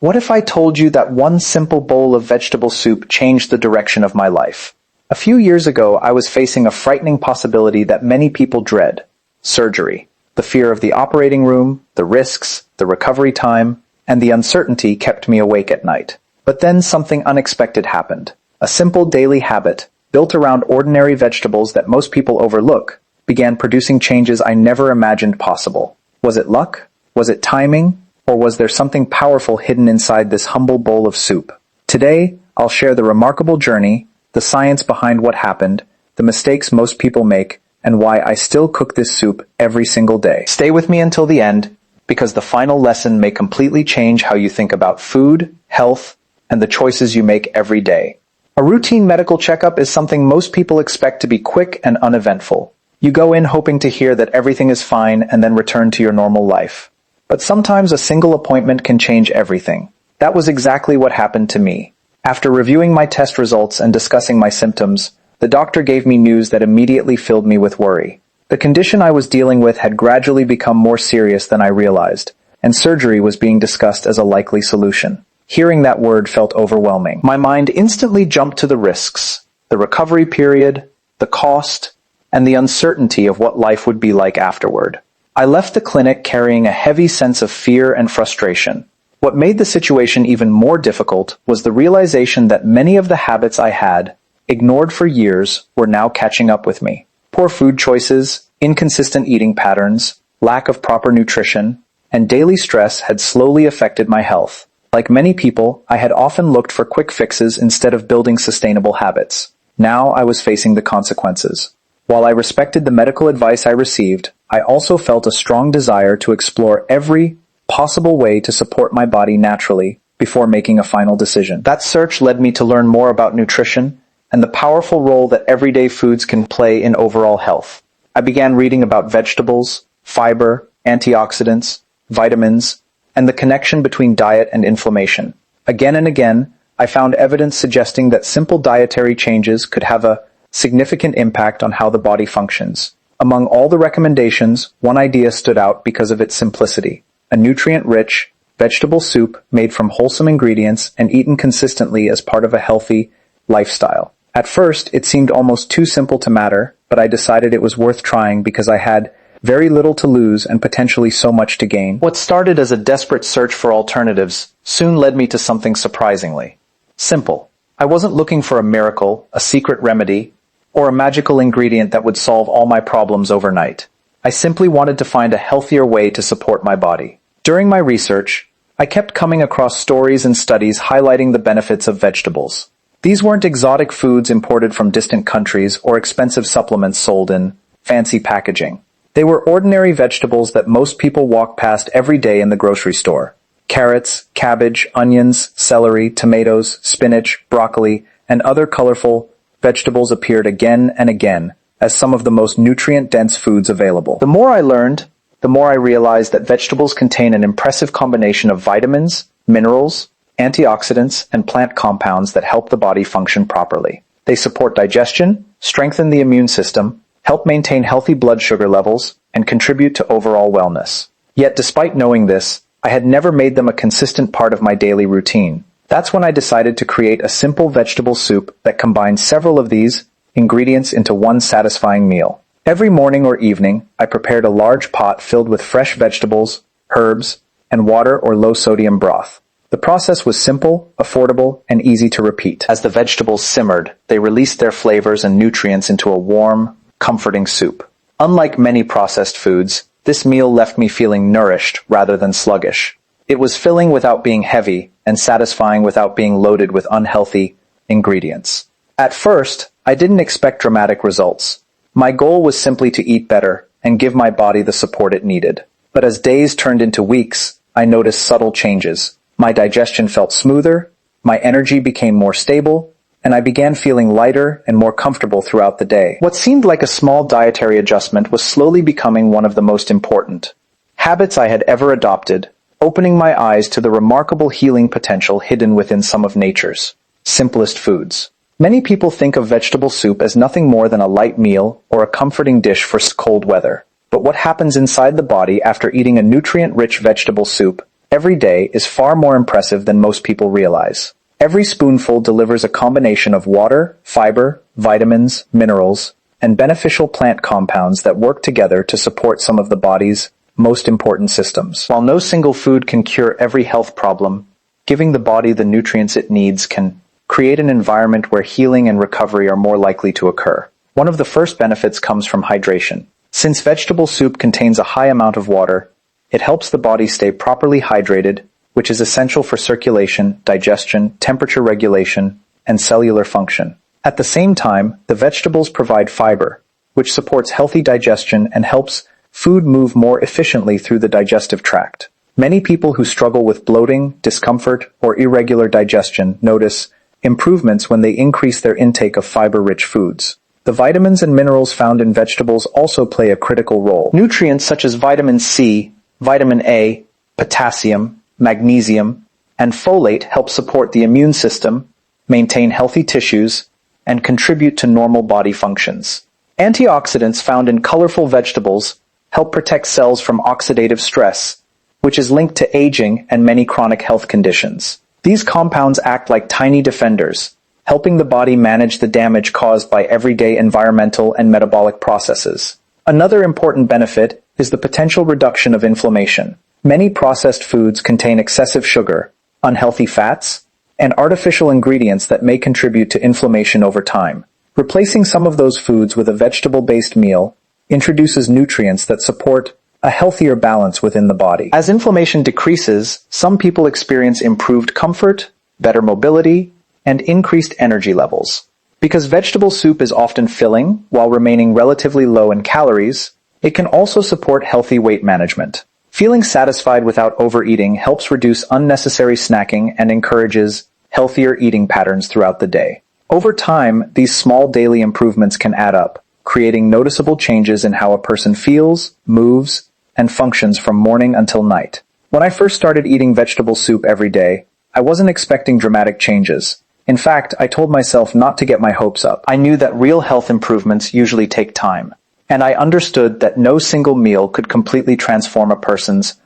What if I told you that one simple bowl of vegetable soup changed the direction of my life? A few years ago, I was facing a frightening possibility that many people dread: surgery. The fear of the operating room, the risks, the recovery time, and the uncertainty kept me awake at night. But then something unexpected happened. A simple daily habit, built around ordinary vegetables that most people overlook, began producing changes I never imagined possible. Was it luck? Was it timing? Or was there something powerful hidden inside this humble bowl of soup? Today, I'll share the remarkable journey, the science behind what happened, the mistakes most people make, and why I still cook this soup every single day. Stay with me until the end, because the final lesson may completely change how you think about food, health, and the choices you make every day. A routine medical checkup is something most people expect to be quick and uneventful. You go in hoping to hear that everything is fine and then return to your normal life. But sometimes a single appointment can change everything. That was exactly what happened to me. After reviewing my test results and discussing my symptoms, the doctor gave me news that immediately filled me with worry. The condition I was dealing with had gradually become more serious than I realized, and surgery was being discussed as a likely solution. Hearing that word felt overwhelming. My mind instantly jumped to the risks, the recovery period, the cost, and the uncertainty of what life would be like afterward. I left the clinic carrying a heavy sense of fear and frustration. What made the situation even more difficult was the realization that many of the habits I had, ignored for years, were now catching up with me. Poor food choices, inconsistent eating patterns, lack of proper nutrition, and daily stress had slowly affected my health. Like many people, I had often looked for quick fixes instead of building sustainable habits. Now I was facing the consequences. While I respected the medical advice I received, I also felt a strong desire to explore every possible way to support my body naturally before making a final decision. That search led me to learn more about nutrition and the powerful role that everyday foods can play in overall health. I began reading about vegetables, fiber, antioxidants, vitamins, and the connection between diet and inflammation. Again and again, I found evidence suggesting that simple dietary changes could have a significant impact on how the body functions. Among all the recommendations, one idea stood out because of its simplicity: a nutrient-rich, vegetable soup made from wholesome ingredients and eaten consistently as part of a healthy lifestyle. At first, it seemed almost too simple to matter, but I decided it was worth trying because I had very little to lose and potentially so much to gain. What started as a desperate search for alternatives soon led me to something surprisingly simple. I wasn't looking for a miracle, a secret remedy, or a magical ingredient that would solve all my problems overnight. I simply wanted to find a healthier way to support my body. During my research, I kept coming across stories and studies highlighting the benefits of vegetables. These weren't exotic foods imported from distant countries or expensive supplements sold in fancy packaging. They were ordinary vegetables that most people walk past every day in the grocery store. Carrots, cabbage, onions, celery, tomatoes, spinach, broccoli, and other colorful vegetables appeared again and again as some of the most nutrient-dense foods available. The more I learned, the more I realized that vegetables contain an impressive combination of vitamins, minerals, antioxidants, and plant compounds that help the body function properly. They support digestion, strengthen the immune system, help maintain healthy blood sugar levels, and contribute to overall wellness. Yet despite knowing this, I had never made them a consistent part of my daily routine. That's when I decided to create a simple vegetable soup that combines several of these ingredients into one satisfying meal. Every morning or evening, I prepared a large pot filled with fresh vegetables, herbs, and water or low-sodium broth. The process was simple, affordable, and easy to repeat. As the vegetables simmered, they released their flavors and nutrients into a warm, comforting soup. Unlike many processed foods, this meal left me feeling nourished rather than sluggish. It was filling without being heavy and satisfying without being loaded with unhealthy ingredients. At first, I didn't expect dramatic results. My goal was simply to eat better and give my body the support it needed. But as days turned into weeks, I noticed subtle changes. My digestion felt smoother, my energy became more stable, and I began feeling lighter and more comfortable throughout the day. What seemed like a small dietary adjustment was slowly becoming one of the most important habits I had ever adopted, opening my eyes to the remarkable healing potential hidden within some of nature's simplest foods. Many people think of vegetable soup as nothing more than a light meal or a comforting dish for cold weather. But what happens inside the body after eating a nutrient-rich vegetable soup every day is far more impressive than most people realize. Every spoonful delivers a combination of water, fiber, vitamins, minerals, and beneficial plant compounds that work together to support some of the body's most important systems. While no single food can cure every health problem, giving the body the nutrients it needs can create an environment where healing and recovery are more likely to occur. One of the first benefits comes from hydration. Since vegetable soup contains a high amount of water, it helps the body stay properly hydrated, which is essential for circulation, digestion, temperature regulation, and cellular function. At the same time, the vegetables provide fiber, which supports healthy digestion and helps food move more efficiently through the digestive tract. Many people who struggle with bloating, discomfort, or irregular digestion notice improvements when they increase their intake of fiber-rich foods. The vitamins and minerals found in vegetables also play a critical role. Nutrients such as vitamin C, vitamin A, potassium, magnesium, and folate help support the immune system, maintain healthy tissues, and contribute to normal body functions. Antioxidants found in colorful vegetables help protect cells from oxidative stress, which is linked to aging and many chronic health conditions. These compounds act like tiny defenders, helping the body manage the damage caused by everyday environmental and metabolic processes. Another important benefit is the potential reduction of inflammation. Many processed foods contain excessive sugar, unhealthy fats, and artificial ingredients that may contribute to inflammation over time. Replacing some of those foods with a vegetable-based meal introduces nutrients that support a healthier balance within the body. As inflammation decreases, some people experience improved comfort, better mobility, and increased energy levels. Because vegetable soup is often filling while remaining relatively low in calories, it can also support healthy weight management. Feeling satisfied without overeating helps reduce unnecessary snacking and encourages healthier eating patterns throughout the day. Over time, these small daily improvements can add up, creating noticeable changes in how a person feels, moves, and functions from morning until night. When I first started eating vegetable soup every day, I wasn't expecting dramatic changes. In fact, I told myself not to get my hopes up. I knew that real health improvements usually take time, and I understood that no single meal could completely transform a person's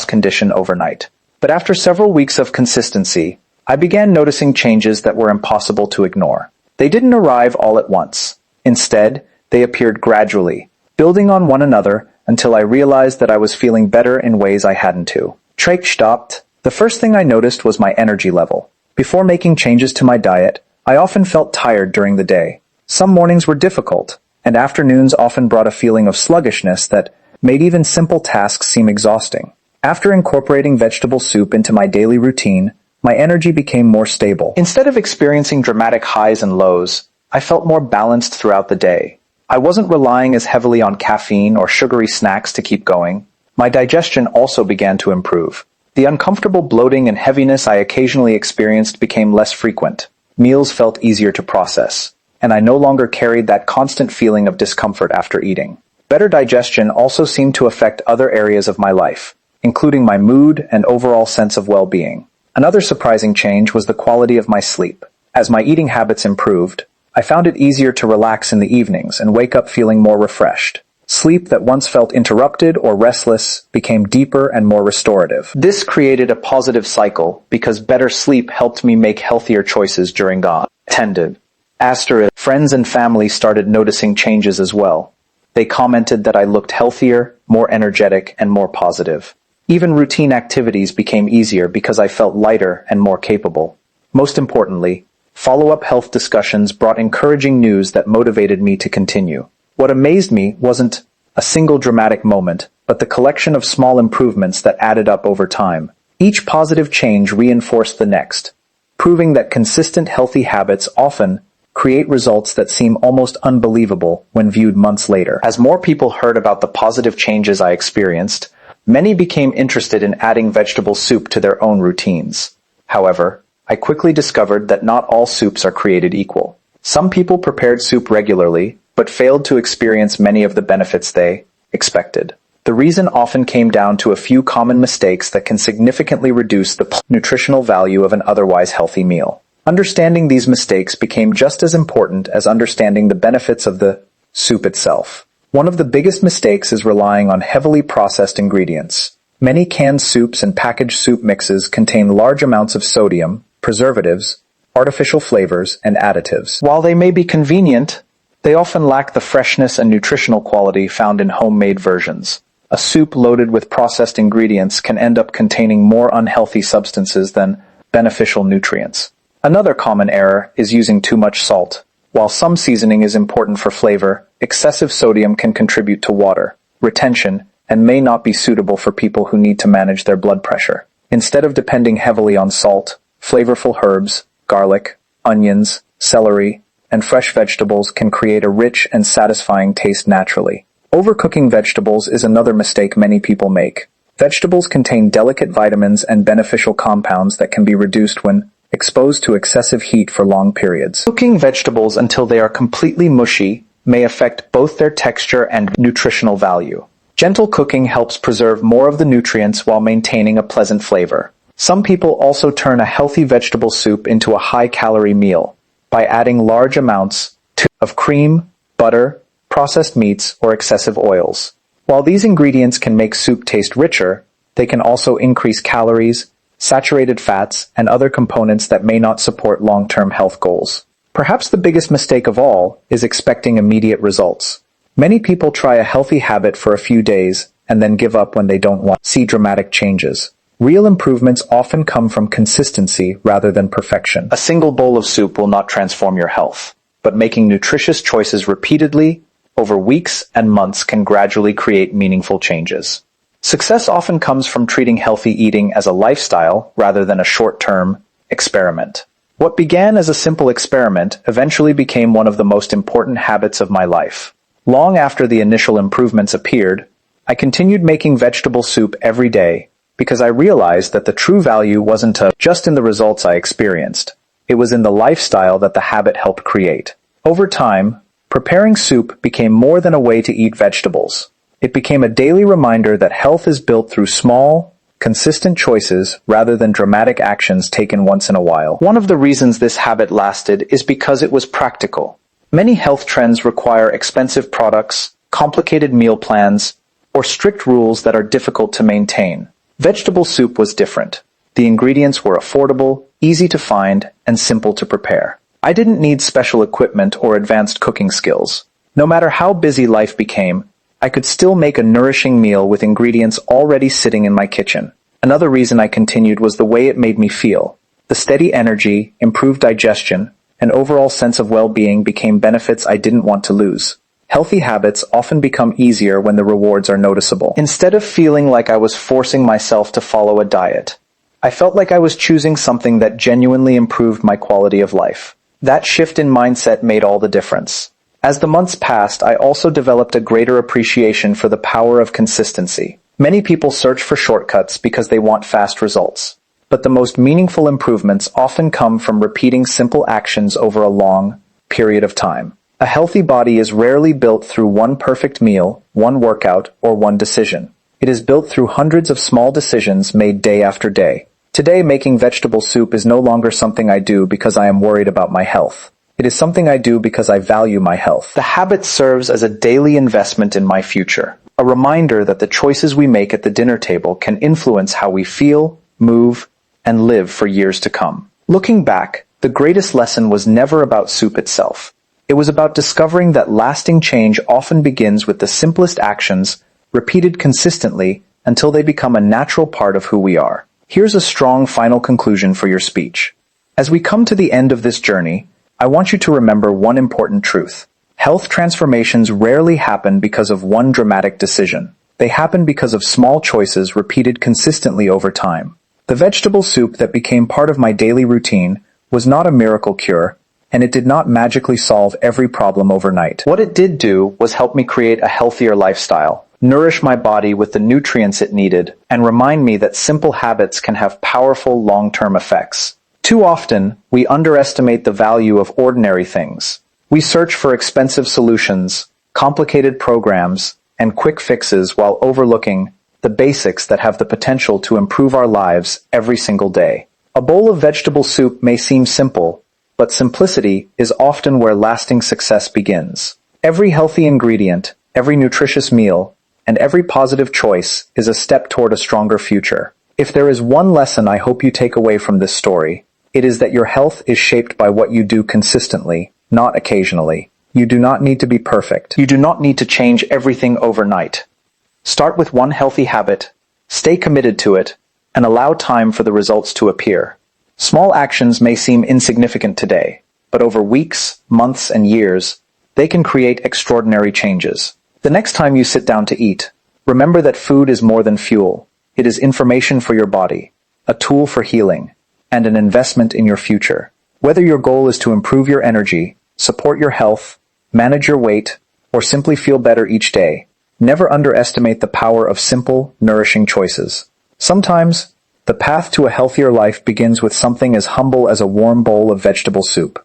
condition overnight. But after several weeks of consistency, I began noticing changes that were impossible to ignore. They didn't arrive all at once. Instead, they appeared gradually, building on one another until I realized that I was feeling better in ways I hadn't to. Stopped. The first thing I noticed was my energy level. Before making changes to my diet, I often felt tired during the day. Some mornings were difficult, and afternoons often brought a feeling of sluggishness that made even simple tasks seem exhausting. After incorporating vegetable soup into my daily routine, my energy became more stable. Instead of experiencing dramatic highs and lows, I felt more balanced throughout the day. I wasn't relying as heavily on caffeine or sugary snacks to keep going. My digestion also began to improve. The uncomfortable bloating and heaviness I occasionally experienced became less frequent. Meals felt easier to process, and I no longer carried that constant feeling of discomfort after eating. Better digestion also seemed to affect other areas of my life, including my mood and overall sense of well-being. Another surprising change was the quality of my sleep. As my eating habits improved, I found it easier to relax in the evenings and wake up feeling more refreshed. Sleep that once felt interrupted or restless became deeper and more restorative. This created a positive cycle because better sleep helped me make healthier choices during the attended. Friends and family started noticing changes as well. They commented that I looked healthier, more energetic, and more positive. Even routine activities became easier because I felt lighter and more capable. Most importantly, follow-up health discussions brought encouraging news that motivated me to continue. What amazed me wasn't a single dramatic moment, but the collection of small improvements that added up over time. Each positive change reinforced the next, proving that consistent healthy habits often create results that seem almost unbelievable when viewed months later. As more people heard about the positive changes I experienced, many became interested in adding vegetable soup to their own routines. However, I quickly discovered that not all soups are created equal. Some people prepared soup regularly, but failed to experience many of the benefits they expected. The reason often came down to a few common mistakes that can significantly reduce the nutritional value of an otherwise healthy meal. Understanding these mistakes became just as important as understanding the benefits of the soup itself. One of the biggest mistakes is relying on heavily processed ingredients. Many canned soups and packaged soup mixes contain large amounts of sodium, preservatives, artificial flavors, and additives. While they may be convenient, they often lack the freshness and nutritional quality found in homemade versions. A soup loaded with processed ingredients can end up containing more unhealthy substances than beneficial nutrients. Another common error is using too much salt. While some seasoning is important for flavor, excessive sodium can contribute to water retention and may not be suitable for people who need to manage their blood pressure. Instead of depending heavily on salt, flavorful herbs, garlic, onions, celery, and fresh vegetables can create a rich and satisfying taste naturally. Overcooking vegetables is another mistake many people make. Vegetables contain delicate vitamins and beneficial compounds that can be reduced when exposed to excessive heat for long periods. Cooking vegetables until they are completely mushy may affect both their texture and nutritional value. Gentle cooking helps preserve more of the nutrients while maintaining a pleasant flavor. Some people also turn a healthy vegetable soup into a high-calorie meal by adding large amounts of cream, butter, processed meats, or excessive oils. While these ingredients can make soup taste richer, they can also increase calories, saturated fats, and other components that may not support long-term health goals. Perhaps the biggest mistake of all is expecting immediate results. Many people try a healthy habit for a few days and then give up when they don't want to see dramatic changes. Real improvements often come from consistency rather than perfection. A single bowl of soup will not transform your health, but making nutritious choices repeatedly over weeks and months can gradually create meaningful changes. Success often comes from treating healthy eating as a lifestyle rather than a short-term experiment. What began as a simple experiment eventually became one of the most important habits of my life. Long after the initial improvements appeared, I continued making vegetable soup every day because I realized that the true value wasn't just in the results I experienced. It was in the lifestyle that the habit helped create. Over time, preparing soup became more than a way to eat vegetables. It became a daily reminder that health is built through small, consistent choices rather than dramatic actions taken once in a while. One of the reasons this habit lasted is because it was practical. Many health trends require expensive products, complicated meal plans, or strict rules that are difficult to maintain. Vegetable soup was different. The ingredients were affordable, easy to find, and simple to prepare. I didn't need special equipment or advanced cooking skills. No matter how busy life became, I could still make a nourishing meal with ingredients already sitting in my kitchen. Another reason I continued was the way it made me feel. The steady energy, improved digestion, and overall sense of well-being became benefits I didn't want to lose. Healthy habits often become easier when the rewards are noticeable. Instead of feeling like I was forcing myself to follow a diet, I felt like I was choosing something that genuinely improved my quality of life. That shift in mindset made all the difference. As the months passed, I also developed a greater appreciation for the power of consistency. Many people search for shortcuts because they want fast results. But the most meaningful improvements often come from repeating simple actions over a long period of time. A healthy body is rarely built through one perfect meal, one workout, or one decision. It is built through hundreds of small decisions made day after day. Today, making vegetable soup is no longer something I do because I am worried about my health. It is something I do because I value my health. The habit serves as a daily investment in my future, a reminder that the choices we make at the dinner table can influence how we feel, move, and live for years to come. Looking back, the greatest lesson was never about soup itself. It was about discovering that lasting change often begins with the simplest actions, repeated consistently until they become a natural part of who we are. Here's a strong final conclusion for your speech. As we come to the end of this journey, I want you to remember one important truth. Health transformations rarely happen because of one dramatic decision. They happen because of small choices repeated consistently over time. The vegetable soup that became part of my daily routine was not a miracle cure, and it did not magically solve every problem overnight. What it did do was help me create a healthier lifestyle, nourish my body with the nutrients it needed, and remind me that simple habits can have powerful long-term effects. Too often, we underestimate the value of ordinary things. We search for expensive solutions, complicated programs, and quick fixes while overlooking the basics that have the potential to improve our lives every single day. A bowl of vegetable soup may seem simple, but simplicity is often where lasting success begins. Every healthy ingredient, every nutritious meal, and every positive choice is a step toward a stronger future. If there is one lesson I hope you take away from this story, it is that your health is shaped by what you do consistently, not occasionally. You do not need to be perfect. You do not need to change everything overnight. Start with one healthy habit, stay committed to it, and allow time for the results to appear. Small actions may seem insignificant today, but over weeks, months, and years, they can create extraordinary changes. The next time you sit down to eat, remember that food is more than fuel. It is information for your body, a tool for healing, and an investment in your future. Whether your goal is to improve your energy, support your health, manage your weight, or simply feel better each day, never underestimate the power of simple, nourishing choices. Sometimes, the path to a healthier life begins with something as humble as a warm bowl of vegetable soup.